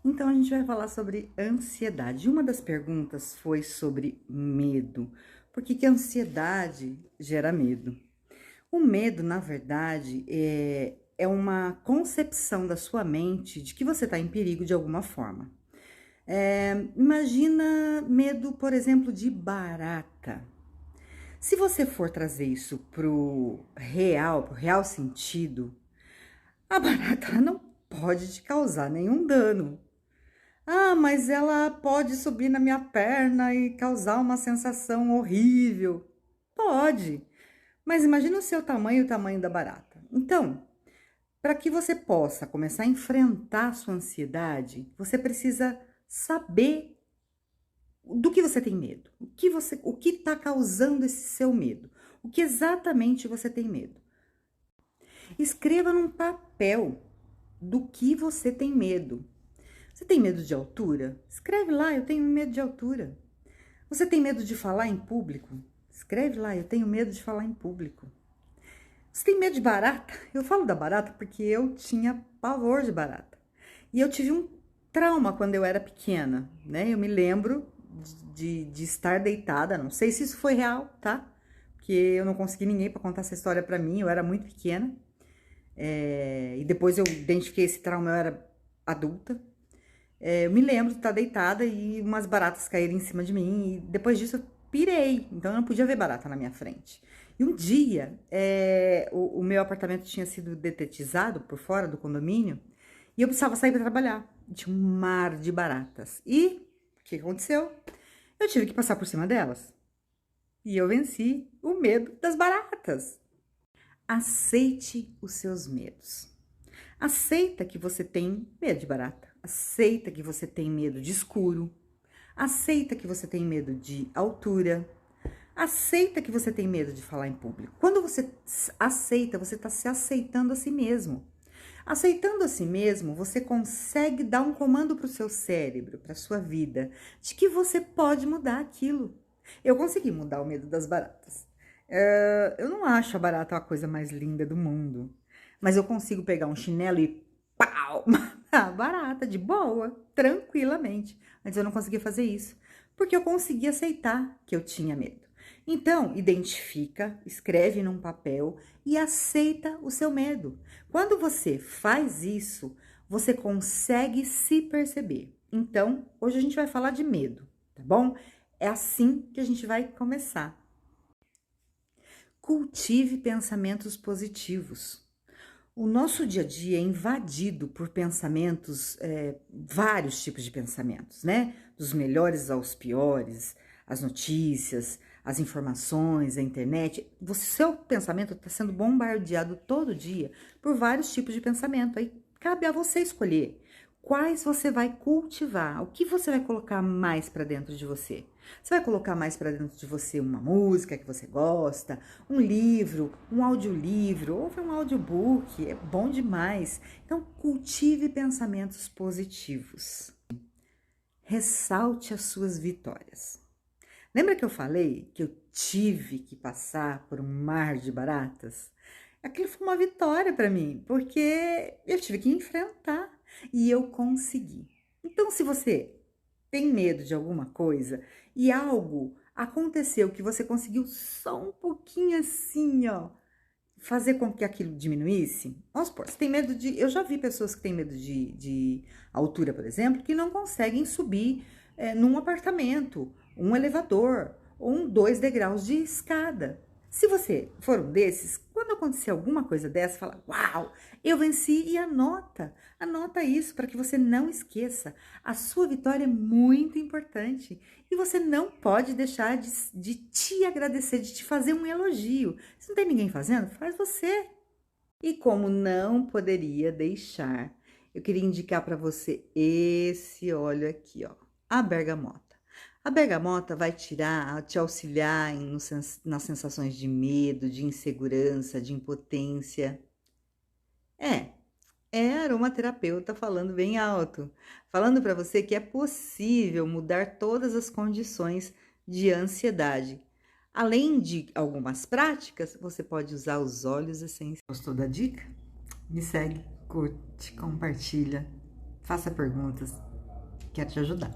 Então, a gente vai falar sobre ansiedade. Uma das perguntas foi sobre medo. Por que que a ansiedade gera medo? O medo, na verdade, é uma concepção da sua mente de que você está em perigo de alguma forma. Imagina medo, por exemplo, de barata. Se você for trazer isso pro real sentido, a barata ela não pode te causar nenhum dano. Ah, mas ela pode subir na minha perna e causar uma sensação horrível. Pode, mas imagina o seu tamanho e o tamanho da barata. Então, para que você possa começar a enfrentar a sua ansiedade, você precisa saber do que você tem medo. O que está causando esse seu medo? O que exatamente você tem medo? Escreva num papel do que você tem medo. Você tem medo de altura? Escreve lá, eu tenho medo de altura. Você tem medo de falar em público? Escreve lá, eu tenho medo de falar em público. Você tem medo de barata? Eu falo da barata porque eu tinha pavor de barata. E eu tive um trauma quando eu era pequena, né? Eu me lembro de estar deitada, não sei se isso foi real, tá? Porque eu não consegui ninguém para contar essa história para mim, eu era muito pequena. E depois eu identifiquei esse trauma, eu era adulta. Eu me lembro de estar deitada e umas baratas caírem em cima de mim. E depois disso eu pirei. Então eu não podia ver barata na minha frente. E um dia, o meu apartamento tinha sido detetizado por fora do condomínio. E eu precisava sair para trabalhar. Tinha um mar de baratas. E o que aconteceu? Eu tive que passar por cima delas. E eu venci o medo das baratas. Aceite os seus medos. Aceita que você tem medo de barata. Aceita que você tem medo de escuro. Aceita que você tem medo de altura. Aceita que você tem medo de falar em público. Quando você aceita, você está se aceitando a si mesmo. Aceitando a si mesmo, você consegue dar um comando para o seu cérebro, para a sua vida, de que você pode mudar aquilo. Eu consegui mudar o medo das baratas. Eu não acho a barata a coisa mais linda do mundo. Mas eu consigo pegar um chinelo e pau, matar a barata de boa, tranquilamente. Antes eu não conseguia fazer isso, porque eu consegui aceitar que eu tinha medo. Então, identifica, escreve num papel e aceita o seu medo. Quando você faz isso, você consegue se perceber. Então, hoje a gente vai falar de medo, tá bom? É assim que a gente vai começar. Cultive pensamentos positivos. O nosso dia a dia é invadido por pensamentos, vários tipos de pensamentos, né? Dos melhores aos piores, as notícias, as informações, a internet. Seu pensamento está sendo bombardeado todo dia por vários tipos de pensamento. Aí cabe a você escolher quais você vai cultivar, o que você vai colocar mais para dentro de você. Você vai colocar mais para dentro de você uma música que você gosta, um livro, um audiolivro, ou um audiobook, é bom demais. Então, cultive pensamentos positivos. Ressalte as suas vitórias. Lembra que eu falei que eu tive que passar por um mar de baratas? Aquilo foi uma vitória para mim, porque eu tive que enfrentar e eu consegui. Então, se você tem medo de alguma coisa e algo aconteceu que você conseguiu só um pouquinho assim, ó, fazer com que aquilo diminuísse, vamos supor, você tem medo de... Eu já vi pessoas que têm medo de altura, por exemplo, que não conseguem subir num apartamento, um elevador ou 2 degraus de escada. Se você for um desses, quando acontecer alguma coisa dessa, fala, uau, eu venci e anota isso para que você não esqueça. A sua vitória é muito importante e você não pode deixar de te agradecer, de te fazer um elogio. Se não tem ninguém fazendo, faz você. E como não poderia deixar, eu queria indicar para você esse óleo aqui, ó, a bergamota. A bergamota vai te auxiliar nas sensações de medo, de insegurança, de impotência. É a aromaterapeuta falando bem alto, falando para você que é possível mudar todas as condições de ansiedade. Além de algumas práticas, você pode usar os óleos essenciais. Gostou da dica? Me segue, curte, compartilha, faça perguntas. Quero te ajudar.